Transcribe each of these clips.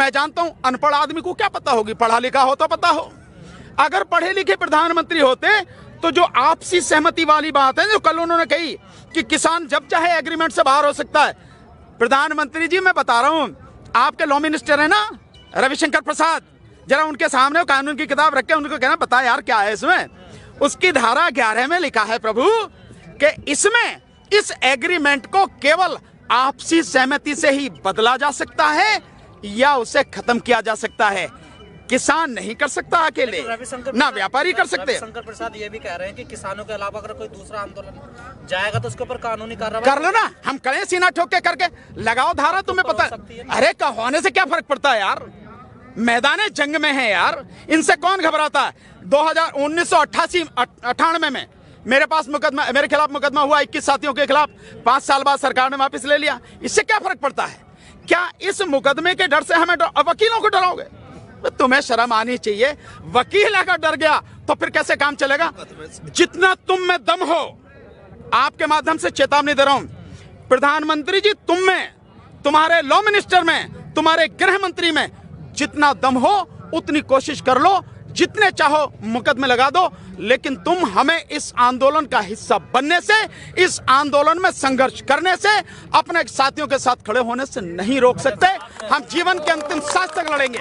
मैं जानता हूं अनपढ़ आदमी को क्या पता होगी, पढ़ा लिखा हो तो पता हो। अगर पढ़े लिखे प्रधानमंत्री होते तो जो आपसी सहमति वाली बात है जो कल उन्होंने कही कि किसान जब चाहे एग्रीमेंट से बाहर हो सकता है, प्रधानमंत्री जी मैं बता रहा हूं, आपके लॉ मिनिस्टर है ना रविशंकर प्रसाद, जरा उनके सामने कानून की किताब रख के उनको कहना बता यार क्या है इसमें। उसकी धारा 11 में लिखा है प्रभु कि इसमें इस एग्रीमेंट को केवल आपसी सहमति से ही बदला जा सकता है या उसे खत्म किया जा सकता है, किसान नहीं कर सकता अकेले, ना व्यापारी कर सकते। रविशंकर प्रसाद ये भी कह रहे हैं कि किसानों के अलावा अगर कोई दूसरा आंदोलन जाएगा तो उसके ऊपर कानूनी कार्रवाई कर लो ना, हम करें सीना ठोक के करके लगाओ धारा, तुम्हें पता है। अरे होने से क्या फर्क पड़ता है यार, मैदान जंग में है यार, इनसे कौन घबराता है। 1998 में मेरे पास मुकदमा, मेरे खिलाफ मुकदमा हुआ 21 साथियों के खिलाफ, 5 साल बाद सरकार ने वापस ले लिया। इससे क्या फर्क पड़ता है? क्या इस मुकदमे के डर से हमें वकीलों को डराओगे? तुम्हें शर्म आनी चाहिए। वकील अगर डर गया तो फिर कैसे काम चलेगा? जितना तुम में दम हो, आपके माध्यम से चेतावनी दे रहा हूं, प्रधानमंत्री जी तुम में, तुम्हारे लॉ मिनिस्टर में, तुम्हारे गृह मंत्री में जितना दम हो उतनी कोशिश कर लो, जितने चाहो मुकदमे लगा दो, लेकिन तुम हमें इस आंदोलन का हिस्सा बनने से, इस आंदोलन में संघर्ष करने से, अपने साथियों के साथ खड़े होने से नहीं रोक सकते। हम जीवन के अंतिम सांस तक लड़ेंगे।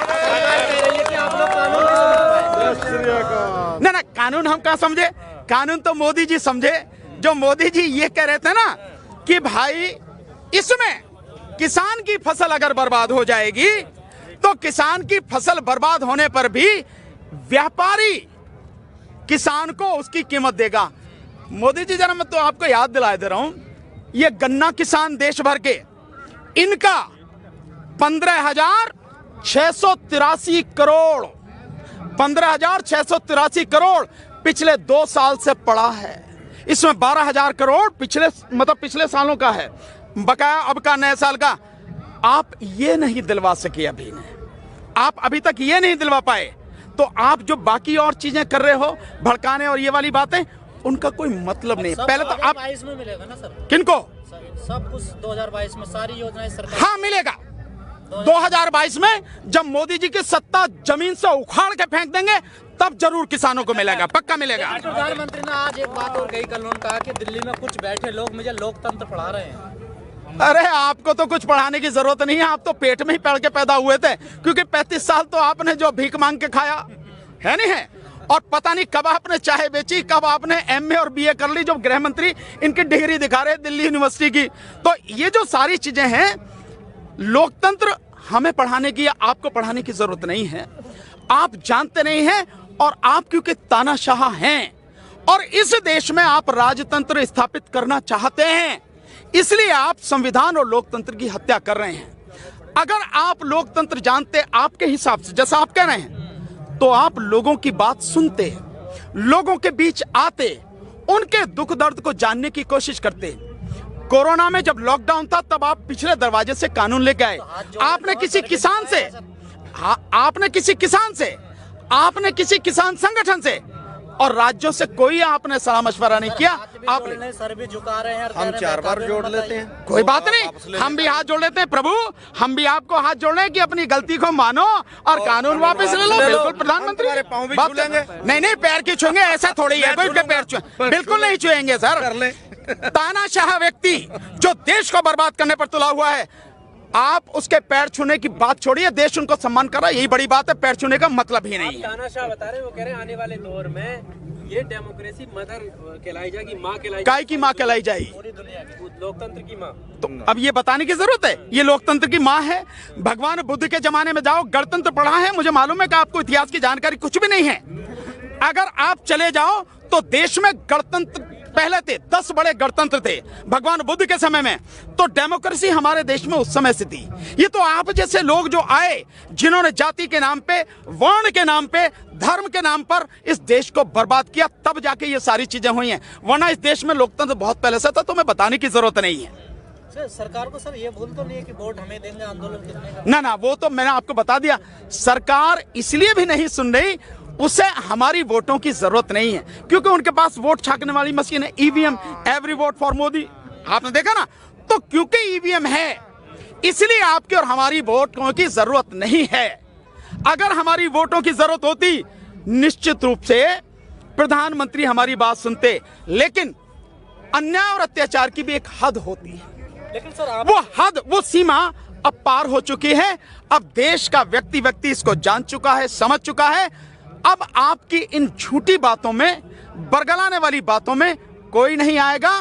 ना ना, कानून हम कहाँ समझे? कानून तो मोदी जी समझे। जो मोदी जी ये कह रहे थे ना कि भाई इसमें किसान की फसल अगर बर्बाद हो जाएगी तो किसान की फसल बर्बाद होने पर भी व्यापारी किसान को उसकी कीमत देगा। मोदी जी जरा मैं तो आपको याद दिलाए दे रहा हूं, ये गन्ना किसान देश भर के, इनका 15,683 करोड़ 15,683 करोड़ पिछले 2 साल से पड़ा है। इसमें 12,000 करोड़ पिछले सालों का है, बकाया अब का नए साल का। आप ये नहीं दिलवा सके अभी ने, आप अभी तक ये नहीं दिलवा पाए, तो आप जो बाकी और चीजें कर रहे हो, भड़काने और ये वाली बातें, उनका कोई मतलब नहीं। पहले तो आप 2022 में मिलेगा ना सर? किनको? सब कुछ 2022 में सारी योजनाएं सरकार। हाँ मिलेगा। 2022 में जब मोदी जी की सत्ता जमीन से उखाड़ के फेंक देंगे तब जरूर किसानों को मिलेगा, पक्का मिलेगा। प्रधानमंत्री ने आज एक बात और कही, कल उन्होंने कहा कि दिल्ली में कुछ बैठे लोग मुझे लोकतंत्र पढ़ा रहे हैं। अरे आपको तो कुछ पढ़ाने की जरूरत नहीं है, आप तो पेट में ही पड़ के पैदा हुए थे, क्योंकि 35 साल तो आपने जो भीख मांग के खाया है नहीं है, और पता नहीं कब आपने चाय बेची, कब आपने MA और BA कर ली। जो गृह मंत्री इनकी डिग्री दिखा रहे दिल्ली यूनिवर्सिटी की। तो ये जो सारी चीजें हैं, लोकतंत्र हमें पढ़ाने की या आपको पढ़ाने की जरूरत नहीं है। आप जानते नहीं हैं, और आप क्योंकि तानाशाह हैं और इस देश में आप राजतंत्र स्थापित करना चाहते हैं, इसलिए आप संविधान और लोकतंत्र की हत्या कर रहे हैं। अगर आप लोकतंत्र जानते आपके हिसाब से, जैसा आप कह रहे हैं, तो आप लोगों की बात सुनते, लोगों के बीच आते, उनके दुख दर्द को जानने की कोशिश करते। कोरोना में जब लॉकडाउन था तब आप पिछले दरवाजे से कानून लेके आए। आपने किसी किसान से, आपने किसी किसान से, आपने किसी किसान संगठन से और राज्यों से कोई आपने सलाह मशवरा नहीं किया। आपने सर भी झुका रहे हैं, हम 4 बार जोड़ लेते हैं, कोई बात नहीं, हम भी हाथ जोड़ लेते हैं। प्रभु हम भी आपको हाथ जोड़ रहे हैं कि अपनी गलती को मानो और कानून वापस ले लो। बिल्कुल प्रधानमंत्री, नहीं नहीं पैर की छूएंगे, ऐसा थोड़ी है कोई पैर छुए, बिल्कुल नहीं छुएंगे सर। तानाशाह व्यक्ति जो देश को बर्बाद करने पर तुला हुआ है, आप उसके पैर छूने की बात छोड़िए, देश उनको सम्मान कर रहा है, यही बड़ी बात है। पैर छूने का मतलब ही नहीं है। तानाशाह बता रहे हैं, वो कह रहे हैं आने वाले दौर में ये डेमोक्रेसी मदर कहलाई जाएगी, माँ कहलाई, काय की माँ कहलाई जाएगी, पूरी दुनिया की लोकतंत्र की माँ। तो अब ये बताने की जरूरत है, ये लोकतंत्र की माँ है। भगवान बुद्ध के जमाने में जाओ, गणतंत्र पढ़ा है, मुझे मालूम है कि आपको इतिहास की जानकारी कुछ भी नहीं है। अगर आप चले जाओ तो देश में गणतंत्र पहले थे, 10 बड़े गणतंत्र थे भगवान बुद्ध के समय में, तो डेमोक्रेसी हमारे देश में उस समय से थी। ये तो आप जैसे लोग जो आए, जिन्होंने जाति के नाम पे, वर्ण के नाम पे, धर्म के नाम पर इस देश को बर्बाद किया, तब जाके ये सारी चीजें हुई हैं। वरना इस देश में लोकतंत्र बहुत पहले से था, तो मैं बताने की जरूरत नहीं है। सरकार को सर ये भूल तो नहीं है कि वोट हमें देंगे आंदोलन करने का? ना ना, वो तो मैंने आपको बता दिया, सरकार इसलिए भी नहीं सुन रही, उसे हमारी वोटों की जरूरत नहीं है, क्योंकि उनके पास वोट छापने वाली मशीन है, EVM, every vote for Modi, आपने देखा ना। तो क्योंकि EVM है, इसलिए आपकी और हमारी वोटों की जरूरत नहीं है। अगर हमारी वोटों की जरूरत होती, निश्चित रूप से प्रधानमंत्री हमारी बात सुनते, लेकिन अन्याय और अत्याचार की भी एक हद होती है। लेकिन सर आप वो हद, वो सीमा अब पार हो चुकी है। अब देश का व्यक्ति इसको जान चुका है, समझ चुका है। अब आपकी इन झूठी बातों में, बरगलाने वाली बातों में कोई नहीं आएगा,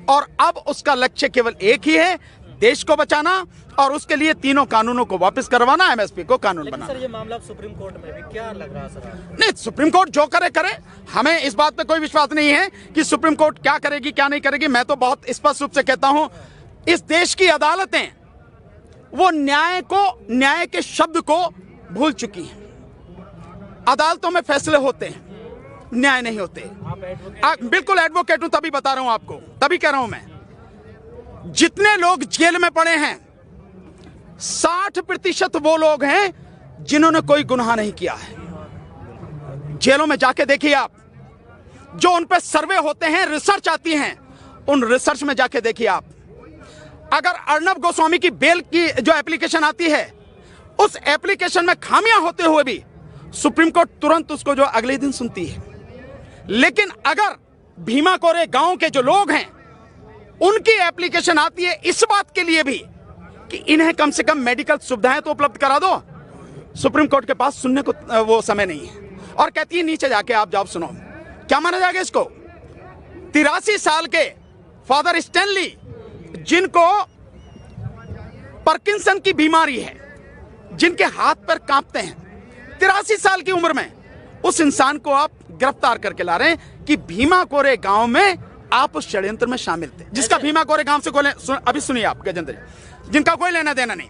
और अब उसका लक्ष्य केवल एक ही है, देश को बचाना, और उसके लिए तीनों कानूनों को वापस करवाना, एमएसपी को कानून लेकिन बनाना। सर ये मामला सुप्रीम कोर्ट में भी, क्या लग रहा है सर आपको? नहीं, सुप्रीम कोर्ट जो करे करे, हमें इस बात पे कोई विश्वास नहीं है कि सुप्रीम कोर्ट क्या करेगी क्या नहीं करेगी। मैं तो बहुत स्पष्ट रूप से कहता हूं, इस देश की अदालतें वो न्याय के शब्द को भूल चुकी हैं। अदालतों में फैसले होते हैं, न्याय नहीं होते। आप एडवोकेट बिल्कुल एडवोकेट हूं, तभी बता रहा हूं आपको, तभी कह रहा हूं मैं। जितने लोग जेल में पड़े हैं, 60% वो लोग हैं जिन्होंने कोई गुनाह नहीं किया है। जेलों में जाके देखिए आप, जो उन पे सर्वे होते हैं, रिसर्च आती हैं, उन रिसर्च में जाके देखिए आप। अगर अर्नब गोस्वामी की बेल की जो एप्लीकेशन आती है, उस एप्लीकेशन में खामियां होते हुए भी सुप्रीम कोर्ट तुरंत उसको जो अगले दिन सुनती है। लेकिन अगर भीमा कोरे गांव के जो लोग हैं, उनकी एप्लीकेशन आती है इस बात के लिए भी कि इन्हें कम से कम मेडिकल सुविधाएं तो उपलब्ध करा दो, सुप्रीम कोर्ट के पास सुनने को वो समय नहीं है, और कहती है नीचे जाके आप जाओ सुनो। क्या माना जाएगा इसको? 83 साल के फादर स्टैनली, जिनको पार्किंसन की बीमारी है, जिनके हाथ पैर कांपते हैं, 83 साल की उम्र में उस इंसान को आप गिरफ्तार करके ला रहे हैं कि भीमा कोरे गांव में आप उस षड्यंत्र में शामिल थे, जिसका भीमा कोरे गांव से कोई अभी सुनिए आप गजेंद्र जी, जिनका कोई लेना देना नहीं।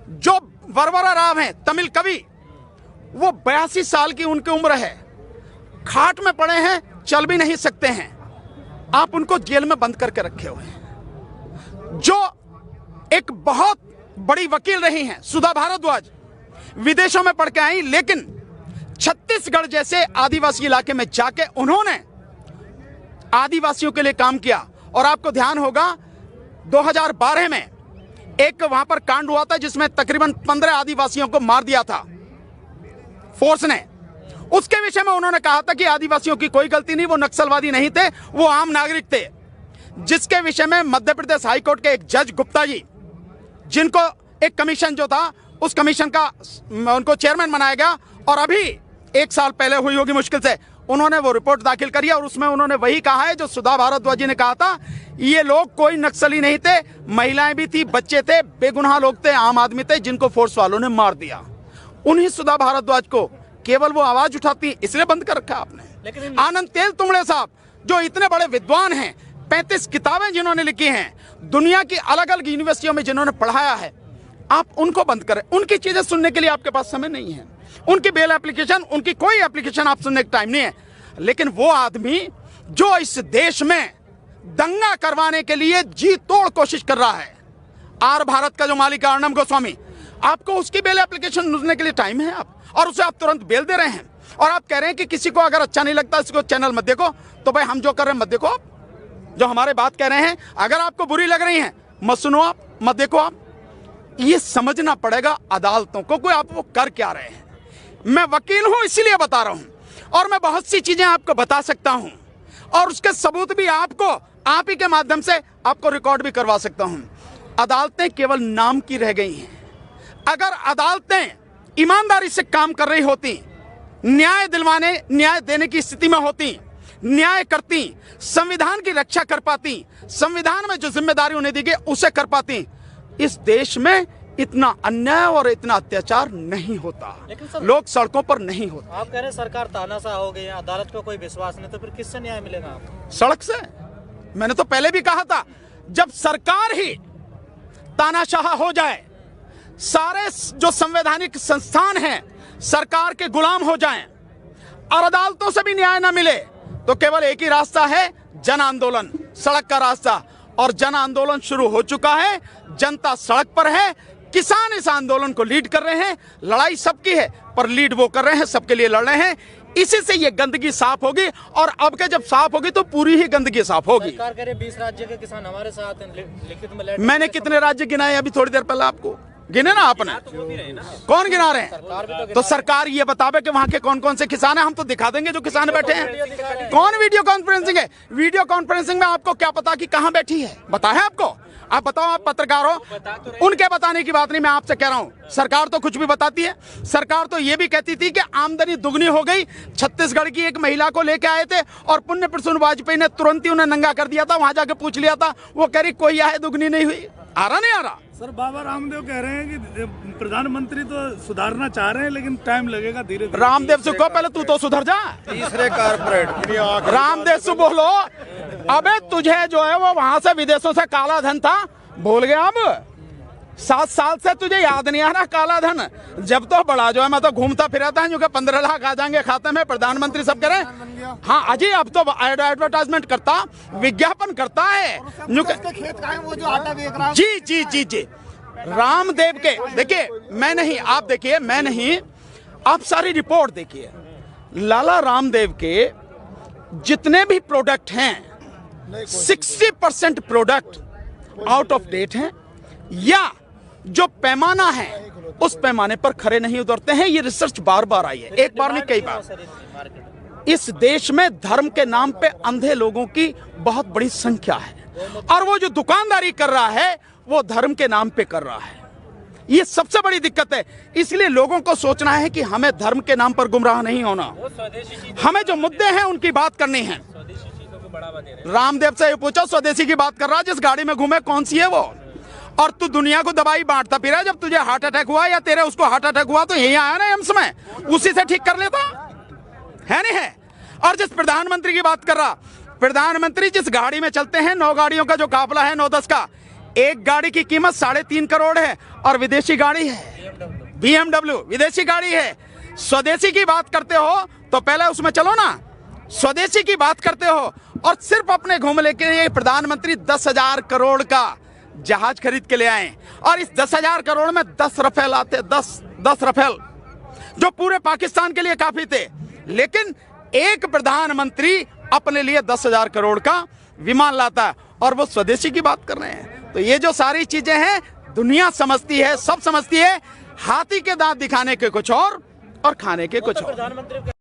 जो वरवरा राव हैं, तमिल कवि, वो 82 साल की उनकी उम्र है, खाट में पड़े हैं, चल भी नहीं सकते हैं, आप उनको जेल में बंद करके रखे हुए हैं। जो एक बहुत बड़ी वकील रही हैं, सुधा भारद्वाज, विदेशों में पढ़ के आई, लेकिन छत्तीसगढ़ जैसे आदिवासी इलाके में जाके उन्होंने आदिवासियों के लिए काम किया। और आपको ध्यान होगा 2012 में एक वहां पर कांड हुआ था जिसमें तकरीबन 15 आदिवासियों को मार दिया था फोर्स ने। उसके विषय में उन्होंने कहा था कि आदिवासियों की कोई गलती नहीं, वो नक्सलवादी नहीं थे, वो आम नागरिक थे। जिसके विषय में मध्य प्रदेश हाईकोर्ट के एक जज गुप्ता जी, जिनको एक कमीशन जो था, उस कमीशन का उनको चेयरमैन बनाया गया, और अभी 1 साल पहले हुई होगी मुश्किल से, उन्होंने वो रिपोर्ट दाखिल करी और उसमें उन्होंने वही कहा है जो सुधा भारद्वाज जी ने कहा था। ये लोग कोई नक्सली नहीं थे, महिलाएं भी थी, बच्चे थे, बेगुनाह लोग थे, आम आदमी थे, जिनको फोर्स वालों ने मार दिया। उन्हीं सुधा भारद्वाज को केवल वो आवाज उठाती, इसलिए बंद कर रखा आपने। लेकिन आनंद तेल तुमड़े साहब, जो इतने बड़े विद्वान हैं, 35 किताबें जिन्होंने लिखी हैं, दुनिया की अलग अलग यूनिवर्सिटियों में जिन्होंने पढ़ाया है, आप उनको बंद करें। उनकी चीजें सुनने के लिए आपके पास समय नहीं है। उनकी बेल एप्लीकेशन, उनकी कोई एप्लीकेशन आप सुनने का टाइम नहीं है। लेकिन वो आदमी जो इस देश में दंगा करवाने के लिए जी तोड़ कोशिश कर रहा है, आर भारत का जो मालिक है अर्नब गोस्वामी, आपको उसकी बेल एप्लीकेशन सुनने के लिए टाइम है आप, और उसे आप तुरंत बेल दे रहे हैं। और आप कह रहे हैं कि किसी को अगर अच्छा नहीं लगता इसको चैनल मत देखो, तो भाई हम जो कर रहे हैं मत देखो। आप जो हमारे बात कह रहे हैं, अगर आपको बुरी लग रही है मत सुनो, आप मत देखो। आप ये समझना पड़ेगा अदालतों को कोई आप वो कर क्या रहे हैं। मैं वकील हूं इसलिए बता रहा हूं, और मैं बहुत सी चीजें आपको बता सकता हूं, और उसके सबूत भी आपको आप ही के माध्यम से आपको रिकॉर्ड भी करवा सकता हूं। अदालतें केवल नाम की रह गई हैं। अगर अदालतें ईमानदारी से काम कर रही होती, न्याय देने की स्थिति में होती, न्याय करती, संविधान की रक्षा कर पाती, संविधान में जो जिम्मेदारी उन्हें दी गई उसे कर पाती, इस देश में इतना अन्याय और इतना अत्याचार नहीं होता, लोग सड़कों पर नहीं होते। आप कह रहे हैं सरकार तानाशाह हो गई है, अदालत को कोई विश्वास नहीं, तो फिर किससे न्याय मिलेगा आपको? सड़क से। मैंने तो पहले भी कहा था, जब सरकार ही तानाशाह हो जाए, सारे जो संवैधानिक संस्थान हैं सरकार के गुलाम हो जाएं, और अदालतों से भी न्याय न मिले, तो केवल एक ही रास्ता है, जन आंदोलन, सड़क का रास्ता। और जन आंदोलन शुरू हो चुका है, जनता सड़क पर है, किसान इस आंदोलन को लीड कर रहे हैं। लड़ाई सबकी है, पर लीड वो कर रहे हैं, सबके लिए लड़ रहे हैं। इसी से ये गंदगी साफ होगी, और अब के जब साफ होगी तो पूरी ही गंदगी साफ होगी। सरकार करे 20 राज्य के किसान हमारे साथ हैं, लिखित में लेटर। मैंने कितने राज्य गिनाए अभी थोड़ी देर पहले आपको, गिने ना आपने? कौन गिना रहे हैं? तो सरकार ये बतावे कि वहां के कौन कौन से किसान हैं, हम तो दिखा देंगे जो किसान बैठे हैं। कौन वीडियो कॉन्फ्रेंसिंग है? वीडियो कॉन्फ्रेंसिंग में आपको क्या पता कि कहां बैठी है? पता है आपको? आप बताओ, आप पत्रकार हो, उनके बताने की बात नहीं, मैं आपसे कह रहा हूं सरकार तो कुछ भी बताती है। सरकार तो ये भी कहती थी कि आमदनी दुगनी हो गई। छत्तीसगढ़ की एक महिला को लेके आए थे और पुण्य प्रसून वाजपेयी ने तुरंत ही उन्हें नंगा कर दिया था। वहां जाके पूछ लिया था, वो कह रही कोई आए दुगनी नहीं हुई। आ रहा नहीं आ रहा? सर बाबा रामदेव कह रहे हैं कि प्रधानमंत्री तो सुधारना चाह रहे हैं लेकिन टाइम लगेगा, धीरे धीरे। रामदेव से कहो पहले तू तो सुधर जा। तीसरे कारपोरेट रामदेव से बोलो, अबे तुझे जो है वो वहां से विदेशों से काला धन था, भूल गया? अब 7 साल से तुझे याद नहीं आ रहा काला धन? जब तो बड़ा जो है मैं तो घूमता फिरता है, जो कि 15 लाख आ जाएंगे खाते में, प्रधानमंत्री सब कह रहे हैं। हाँ अजय, अब तो एडवर्टाइजमेंट करता, विज्ञापन करता है। खेत का है वो जो आटा बेच रहा है। जी जी जी जी, रामदेव के देखिए, मैं नहीं, आप देखिए, मैं नहीं, आप सारी रिपोर्ट देखिए। लाला रामदेव के जितने भी प्रोडक्ट हैं 60% प्रोडक्ट आउट ऑफ डेट हैं, या जो पैमाना है उस पैमाने पर खरे नहीं उतरते हैं। ये रिसर्च बार बार आई है, एक बार नहीं कई बार। इस देश में धर्म के नाम पे अंधे लोगों की बहुत बड़ी संख्या है, और वो जो दुकानदारी कर रहा है वो धर्म के नाम पे कर रहा है। ये सबसे बड़ी दिक्कत है। इसलिए लोगों को सोचना है कि हमें धर्म के नाम पर गुमराह नहीं होना, हमें जो मुद्दे हैं उनकी बात करनी है। रामदेव से ये पूछो, स्वदेशी की बात कर रहा, जिस गाड़ी में घूमे कौन सी है वो? और तू दुनिया को दवाई बांटता फिरा। जब तुझे हार्ट अटैक हुआ या तेरे उसको हार्ट अटैक हुआ तो यही आया ना एम्स में, उसी से ठीक कर लेता है नहीं है? और जिस प्रधानमंत्री की बात कर रहा, प्रधानमंत्री जिस गाड़ी में चलते हैं, 9 गाड़ियों का जो काफिला है, 9-10 का, एक गाड़ी की कीमत 3.5 करोड़ है, और विदेशी गाड़ी है BMW, विदेशी गाड़ी है। स्वदेशी की बात करते हो तो पहले उसमें चलो ना। स्वदेशी की बात करते हो और सिर्फ अपने घूमने के लिए प्रधानमंत्री 10,000 करोड़ का जहाज खरीद के ले आए, और इस 10,000 करोड़ में 10 रफेल आते, 10 रफेल, जो पूरे पाकिस्तान के लिए काफी थे। लेकिन एक प्रधानमंत्री अपने लिए 10,000 करोड़ का विमान लाता है, और वो स्वदेशी की बात कर रहे हैं। तो ये जो सारी चीजें हैं दुनिया समझती है, सब समझती है। हाथी के दांत दिखाने के कुछ और खाने के कुछ और।